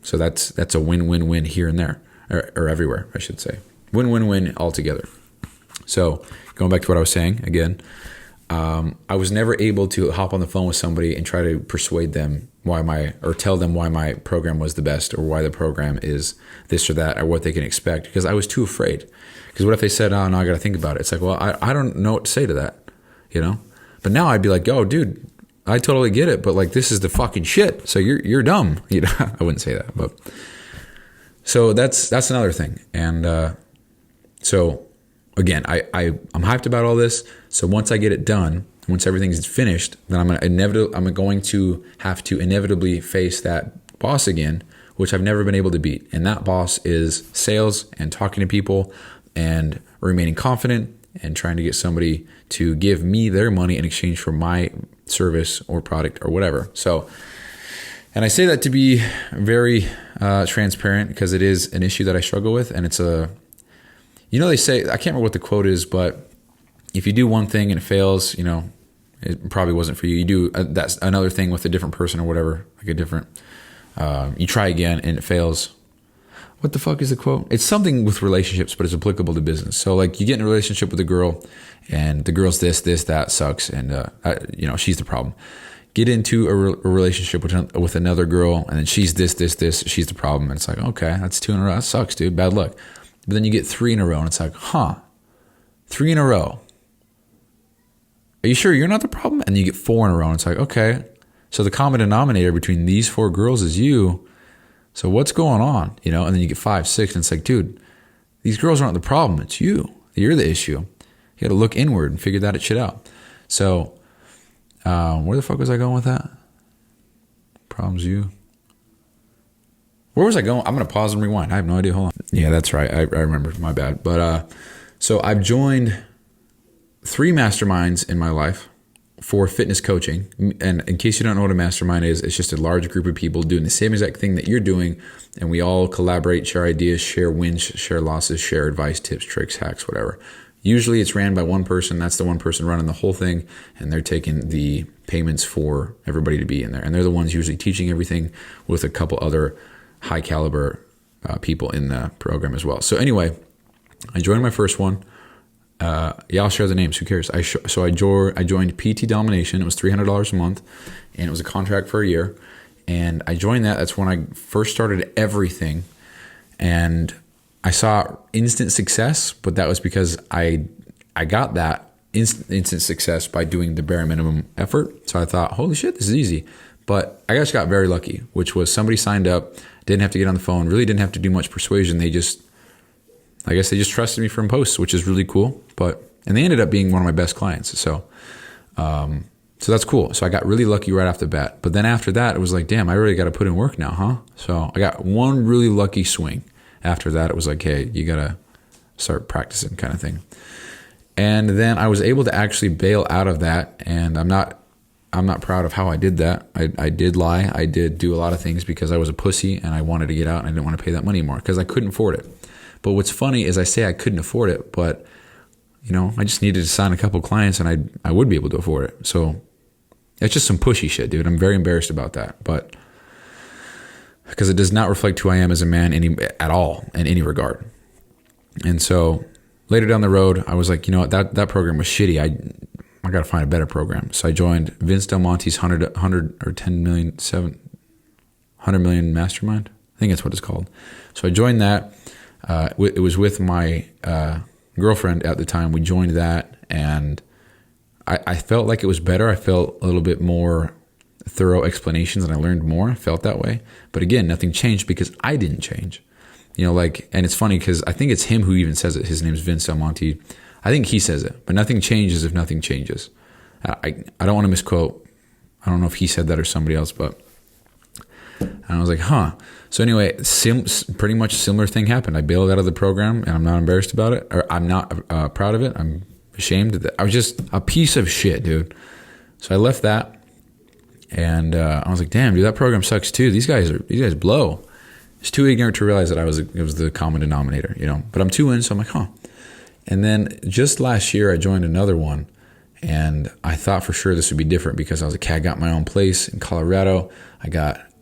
so that's a win-win-win here and there or everywhere, I should say. Win-win-win altogether. So going back to what I was saying again, I was never able to hop on the phone with somebody and try to persuade them tell them why my program was the best or why the program is this or that or what they can expect because I was too afraid. Because what if they said, oh, no, I got to think about it. It's like, well, I don't know what to say to that, But now I'd be like, oh, dude, I totally get it. But like, this is the fucking shit. So you're dumb. I wouldn't say that. But so that's another thing. And so again, I'm hyped about all this. So once I get it done, once everything's finished, then I'm going to have to inevitably face that boss again, which I've never been able to beat. And that boss is sales and talking to people and remaining confident and trying to get somebody to give me their money in exchange for my service or product or whatever. So, and I say that to be very transparent because it is an issue that I struggle with. And it's they say, I can't remember what the quote is, but if you do one thing and it fails, it probably wasn't for you. You do that's another thing with a different person or whatever, like a different, you try again and it fails. What the fuck is the quote? It's something with relationships, but it's applicable to business. So like you get in a relationship with a girl and the girl's this, that sucks. And, she's the problem. Get into a relationship with another girl and then she's this, she's the problem. And it's like, okay, that's 2 in a row. That sucks, dude. Bad luck. But then you get 3 in a row and it's like, 3 in a row. Are you sure you're not the problem? And you get 4 in a row and it's like, okay. So the common denominator between these 4 girls is you. So what's going on? And then you get 5, 6 and it's like, dude, these girls aren't the problem. It's you. You're the issue. You got to look inward and figure that shit out. So where the fuck was I going with that? Problems you. Where was I going? I'm going to pause and rewind. I have no idea. Hold on. Yeah, that's right. I remember. My bad. But so I've joined 3 masterminds in my life for fitness coaching. And in case you don't know what a mastermind is, it's just a large group of people doing the same exact thing that you're doing. And we all collaborate, share ideas, share wins, share losses, share advice, tips, tricks, hacks, whatever. Usually it's ran by one person. That's the one person running the whole thing. And they're taking the payments for everybody to be in there. And they're the ones usually teaching everything with a couple other high caliber people in the program as well. So anyway, I joined my first one. I'll share the names. Who cares? I joined PT Domination. It was $300 a month, and it was a contract for a year. And I joined that. That's when I first started everything, and I saw instant success. But that was because I got that instant success by doing the bare minimum effort. So I thought, holy shit, this is easy. But I just got very lucky, which was somebody signed up, didn't have to get on the phone, really didn't have to do much persuasion. They just trusted me from posts, which is really cool. And they ended up being one of my best clients. So that's cool. So I got really lucky right off the bat. But then after that, it was like, damn, I really got to put in work now, huh? So I got one really lucky swing. After that, it was like, hey, you got to start practicing kind of thing. And then I was able to actually bail out of that. And I'm not proud of how I did that. I did lie. I did do a lot of things because I was a pussy and I wanted to get out and I didn't want to pay that money anymore because I couldn't afford it. But what's funny is I say I couldn't afford it, but I just needed to sign a couple clients and I would be able to afford it. So it's just some pushy shit, dude. I'm very embarrassed about that, but because it does not reflect who I am as a man at all in any regard. And so later down the road, I was like, you know what, that program was shitty. I got to find a better program. So I joined Vince Del Monte's 100 or 10 million, 100 million mastermind. I think that's what it's called. So I joined that. It was with my girlfriend at the time. We joined that, and I felt like it was better. I felt a little bit more thorough explanations, and I learned more. I felt that way. But again, nothing changed because I didn't change. And it's funny because I think it's him who even says it. His name's Vince Del Monte. I think he says it, but nothing changes if nothing changes. I don't want to misquote. I don't know if he said that or somebody else, but and I was like, huh. So anyway, pretty much similar thing happened. I bailed out of the program, and I'm not embarrassed about it, or I'm not proud of it. I'm ashamed that I was just a piece of shit, dude. So I left that, and I was like, damn, dude, that program sucks too. These guys blow. It's too ignorant to realize that it was the common denominator, But I'm too in, so I'm like, huh. And then just last year, I joined another one, and I thought for sure this would be different because I was like, okay, I got my own place in Colorado.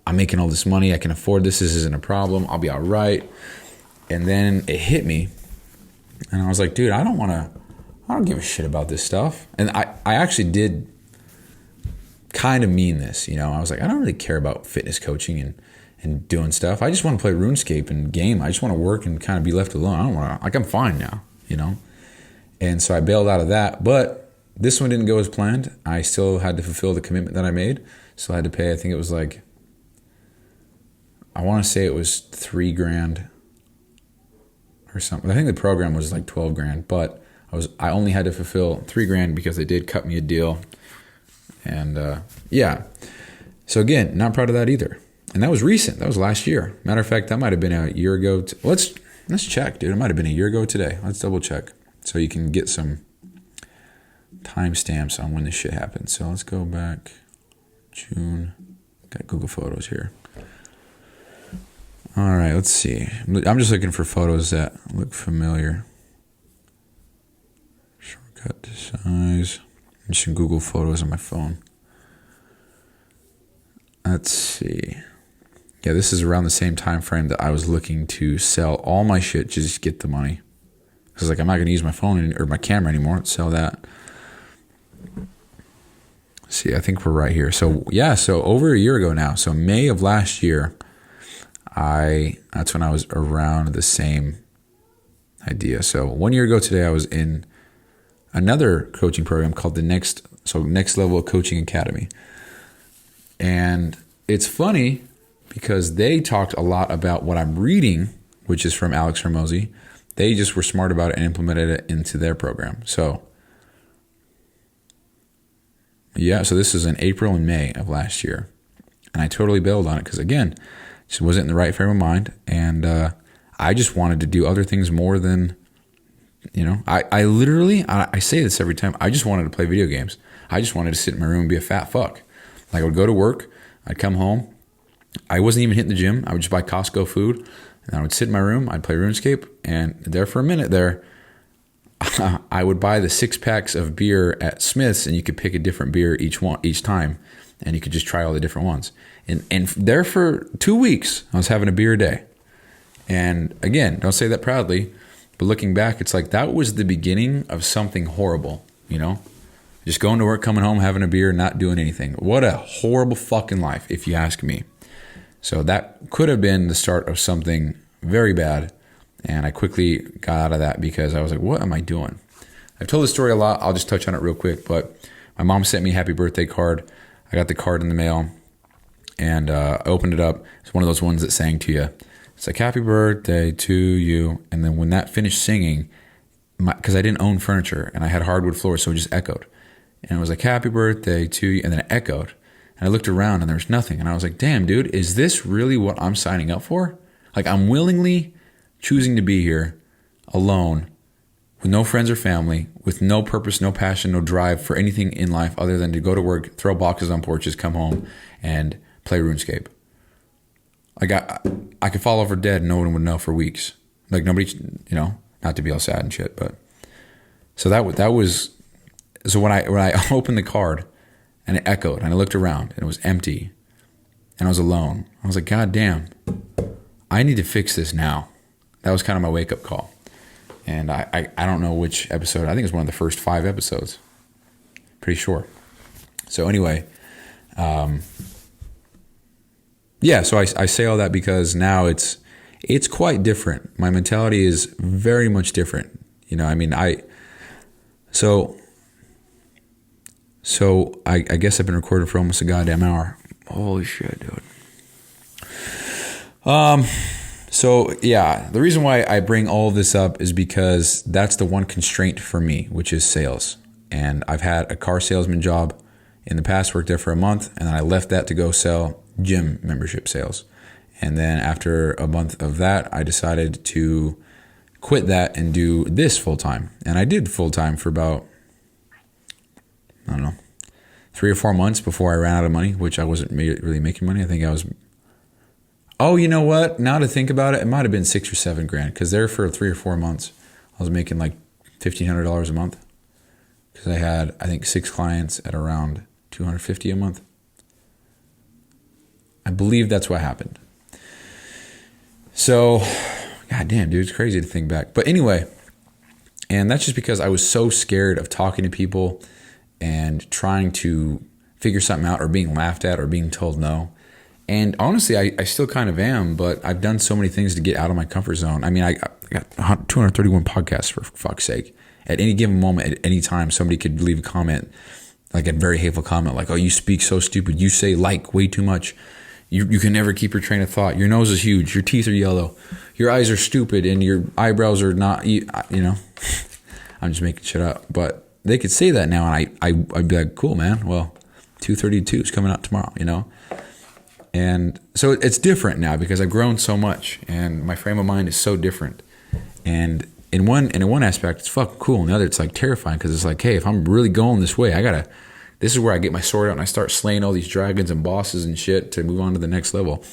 I'm making all this money. I can afford this. This isn't a problem. I'll be all right. And then it hit me, and I was like, dude, I don't give a shit about this stuff. And I actually did kind of mean this, I was like, I don't really care about fitness coaching and doing stuff. I just want to play RuneScape and game. I just want to work and kind of be left alone. I don't want to, I'm fine now, And so I bailed out of that, but this one didn't go as planned. I still had to fulfill the commitment that I made. So I had to pay, I think it was like, I want to say it was $3,000 or something. I think the program was like $12,000, but I only had to fulfill $3,000 because they did cut me a deal. And yeah. So again, not proud of that either. And that was recent. That was last year. Matter of fact, that might have been a year ago. Let's check, dude. It might have been a year ago today. Let's double check so you can get some timestamps on when this shit happened. So let's go back June. Got Google Photos here. All right, let's see. I'm just looking for photos that look familiar. Shortcut to size. I'm just in Google Photos on my phone. Let's see. Yeah, this is around the same time frame that I was looking to sell all my shit to just get the money. Because I'm not going to use my phone or my camera anymore. Let's sell that. See, I think we're right here. So yeah, so over a year ago now. So May of last year, that's when I was around the same idea. So 1 year ago today, I was in another coaching program called the Next Level Coaching Academy. And it's funny because they talked a lot about what I'm reading, which is from Alex Hormozi. They just were smart about it and implemented it into their program. So yeah, so this is in April and May of last year. And I totally bailed on it because, again, just wasn't in the right frame of mind. And I just wanted to do other things more than, I literally say this every time. I just wanted to play video games. I just wanted to sit in my room and be a fat fuck. Like I would go to work, I'd come home. I wasn't even hitting the gym. I would just buy Costco food. And I would sit in my room. I'd play RuneScape. And there for a minute there, I would buy the 6-packs of beer at Smith's, and you could pick a different beer each time, and you could just try all the different ones. And there for 2 weeks, I was having a beer a day. And again, don't say that proudly, But looking back, it's like that was the beginning of something horrible, you know? Just going to work, coming home, having a beer, not doing anything. What a horrible fucking life, if you ask me. So that could have been the start of something very bad. And I quickly got out of that because I was like, what am I doing? I've told this story a lot. I'll just touch on it real quick. But my mom sent me a happy birthday card. I got the card in the mail. And I opened it up. It's one of those ones that sang to you. It's like, happy birthday to you. And then when that finished singing, because I didn't own furniture and I had hardwood floors, so it just echoed. And it was like, happy birthday to you. And then it echoed. And I looked around and there was nothing. And I was like, damn, dude, is this really what I'm signing up for? Like, I'm willingly choosing to be here alone with no friends or family, with no purpose, no passion, no drive for anything in life other than to go to work, throw boxes on porches, come home, and play RuneScape. Like, I could fall over dead and no one would know for weeks. Like, nobody, you know, not to be all sad and shit, but so that was so when I opened the card and it echoed and I looked around and it was empty and I was alone. I was like, God damn, I need to fix this now. That was kind of my wake up call. And I don't know which episode. I think it was one of the first 5 episodes. Pretty sure. So anyway, yeah, so I say all that because now it's quite different. My mentality is very much different. You know, I mean, I guess I've been recording for almost a goddamn hour. Holy shit, dude. So yeah, the reason why I bring all of this up is because that's the one constraint for me, which is sales. And I've had a car salesman job in the past, worked there for a month, and then I left that to go sell gym membership sales. And then after a month of that, I decided to quit that and do this full time. And I did full time for about, I don't know, 3 or 4 months before I ran out of money, which I wasn't really making money. I think I was, oh, you know what? Now to think about it, it might have been $6 or $7 grand because there for 3 or 4 months, I was making like $1,500 a month because I had, I think, 6 clients at around $250 a month. I believe that's what happened. So, god damn, dude, it's crazy to think back. But anyway, and that's just because I was so scared of talking to people and trying to figure something out or being laughed at or being told no. And honestly, I still kind of am, but I've done so many things to get out of my comfort zone. I mean, I got 231 podcasts for fuck's sake. At any given moment, at any time, somebody could leave a comment, like a very hateful comment, like, oh, you speak so stupid. You say like way too much. You can never keep your train of thought. Your nose is huge. Your teeth are yellow. Your eyes are stupid, and your eyebrows are not. You know, I'm just making shit up. But they could say that now, and I'd be like, cool, man. Well, 232 is coming out tomorrow. You know, and so it's different now because I've grown so much, and my frame of mind is so different. And in one aspect, it's fucking cool. In the other, it's like terrifying because it's like, hey, if I'm really going this way, this is where I get my sword out and I start slaying all these dragons and bosses and shit to move on to the next level.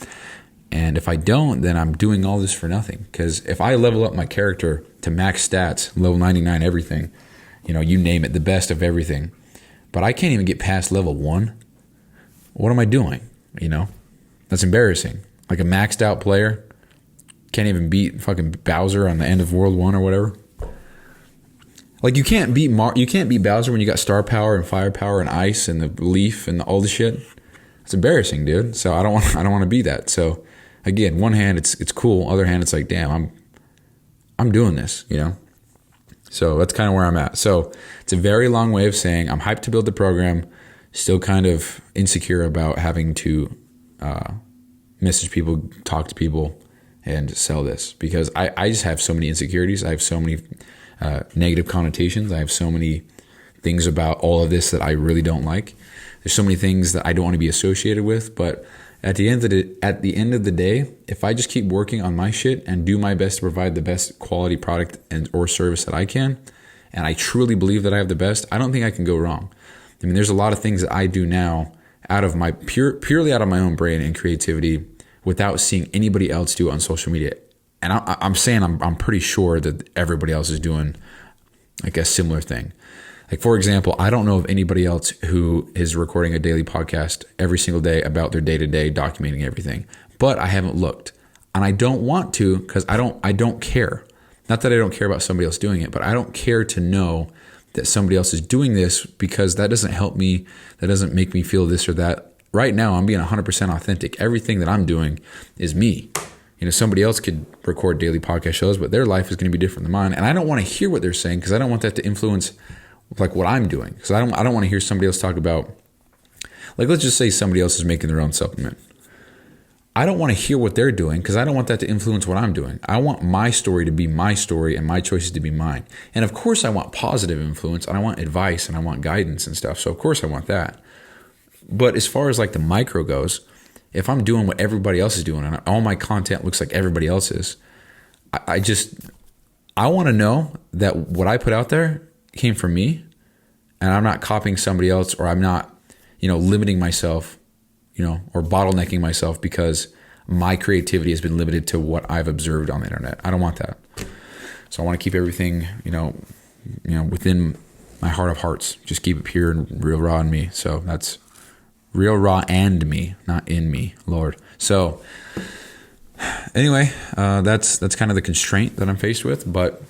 And if I don't, then I'm doing all this for nothing. Because if I level up my character to max stats, level 99 everything, you know, you name it, the best of everything, but I can't even get past level 1, what am I doing? You know, that's embarrassing. Like a maxed out player can't even beat fucking Bowser on the end of World 1 or whatever. Like you can't beat Bowser when you got star power and firepower and ice and the leaf and all the shit. It's embarrassing, dude. So I don't want to be that. So again, one hand it's cool, other hand it's like, damn, I'm doing this, you know. So that's kind of where I'm at. So it's a very long way of saying I'm hyped to build the program, still kind of insecure about having to message people, talk to people, and sell this because I just have so many insecurities. I have so many negative connotations. I have so many things about all of this that I really don't like. There's so many things that I don't want to be associated with. But at the end of the day, if I just keep working on my shit and do my best to provide the best quality product and or service that I can, and I truly believe that I have the best, I don't think I can go wrong. I mean, there's a lot of things that I do now out of my purely out of my own brain and creativity without seeing anybody else do it on social media. And I'm saying I'm pretty sure that everybody else is doing like a similar thing. Like, for example, I don't know of anybody else who is recording a daily podcast every single day about their day-to-day, documenting everything. But I haven't looked. And I don't want to because I don't care. Not that I don't care about somebody else doing it, but I don't care to know that somebody else is doing this, because that doesn't help me. That doesn't make me feel this or that. Right now, I'm being 100% authentic. Everything that I'm doing is me. Somebody else could record daily podcast shows, but their life is going to be different than mine. And I don't want to hear what they're saying, because I don't want that to influence like what I'm doing. Because I don't want to hear somebody else talk about, like, let's just say somebody else is making their own supplement. I don't want to hear what they're doing, because I don't want that to influence what I'm doing. I want my story to be my story and my choices to be mine. And of course I want positive influence, and I want advice, and I want guidance and stuff. So of course I want that. But as far as like the micro goes, if I'm doing what everybody else is doing and all my content looks like everybody else's, I want to know that what I put out there came from me, and I'm not copying somebody else, or I'm not, limiting myself, or bottlenecking myself because my creativity has been limited to what I've observed on the internet. I don't want that. So I want to keep everything, within my heart of hearts. Just keep it pure and real, raw in me. So that's real, raw, and me, not in me, Lord. So anyway, that's kind of the constraint that I'm faced with. But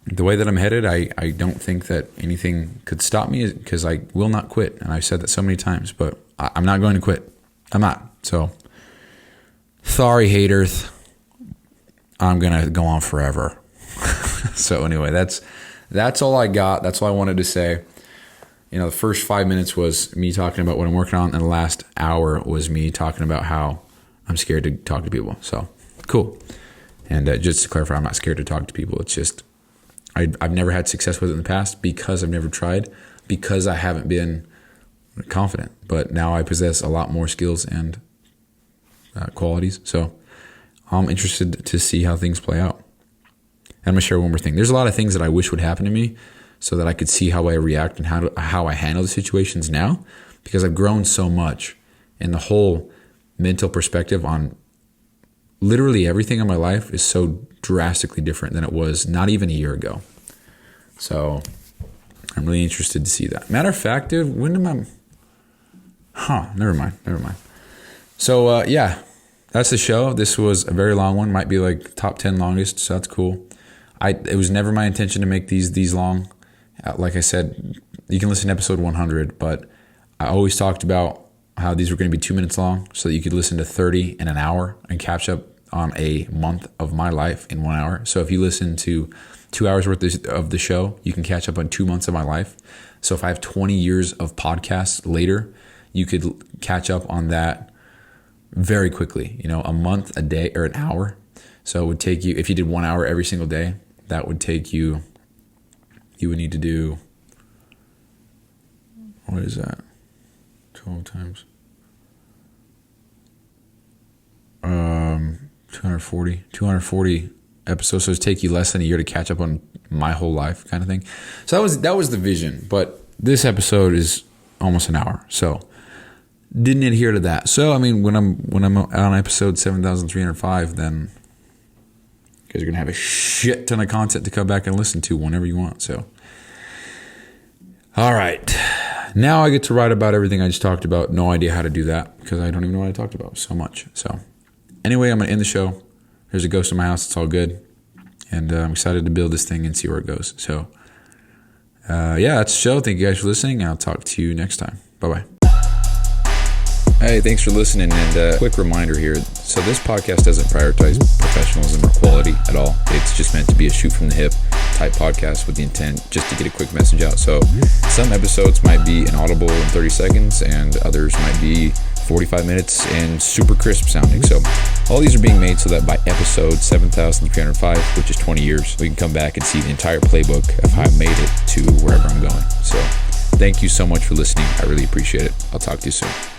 the way that I'm headed, I don't think that anything could stop me, because I will not quit. And I've said that so many times, but I'm not going to quit. I'm not. So sorry, haters. I'm going to go on forever. So anyway, that's all I got. That's all I wanted to say. The first 5 minutes was me talking about what I'm working on, and the last hour was me talking about how I'm scared to talk to people. So cool. And just to clarify, I'm not scared to talk to people. It's just I've never had success with it in the past, because I've never tried, because I haven't been confident. But now I possess a lot more skills and qualities. So I'm interested to see how things play out. And I'm going to share one more thing. There's a lot of things that I wish would happen to me so that I could see how I react and how I handle the situations now, because I've grown so much, and the whole mental perspective on literally everything in my life is so drastically different than it was not even a year ago. So I'm really interested to see that. Matter of fact, dude, when am I... Never mind. So yeah, that's the show. This was a very long one. Might be like top 10 longest, so that's cool. It was never my intention to make these long. Like I said, you can listen to episode 100, but I always talked about how these were going to be 2 minutes long, so that you could listen to 30 in an hour and catch up on a month of my life in 1 hour. So if you listen to 2 hours worth of the show, you can catch up on 2 months of my life. So if I have 20 years of podcasts later, you could catch up on that very quickly, a month, a day, or an hour. So it would take you, if you did 1 hour every single day, that would take you would need to do, what is that? 12 times 240 episodes. So it'd take you less than a year to catch up on my whole life, kind of thing. So that was the vision. But this episode is almost an hour, so didn't adhere to that. So I mean, when I'm on episode 7,305, then you guys are gonna have a shit ton of content to come back and listen to whenever you want. So, all right, now I get to write about everything I just talked about. No idea how to do that, because I don't even know what I talked about so much. So anyway, I'm gonna end the show. There's a ghost in my house. It's all good, and I'm excited to build this thing and see where it goes. So yeah, that's the show. Thank you guys for listening, and I'll talk to you next time. Bye-bye. Hey, thanks for listening, and quick reminder here. So this podcast doesn't prioritize professionalism or quality at all. It's just meant to be a shoot from the hip type podcast with the intent just to get a quick message out. So some episodes might be inaudible in 30 seconds, and others might be 45 minutes and super crisp sounding. So all these are being made so that by episode 7,305, which is 20 years, we can come back and see the entire playbook of how I made it to wherever I'm going. So thank you so much for listening. I really appreciate it. I'll talk to you soon.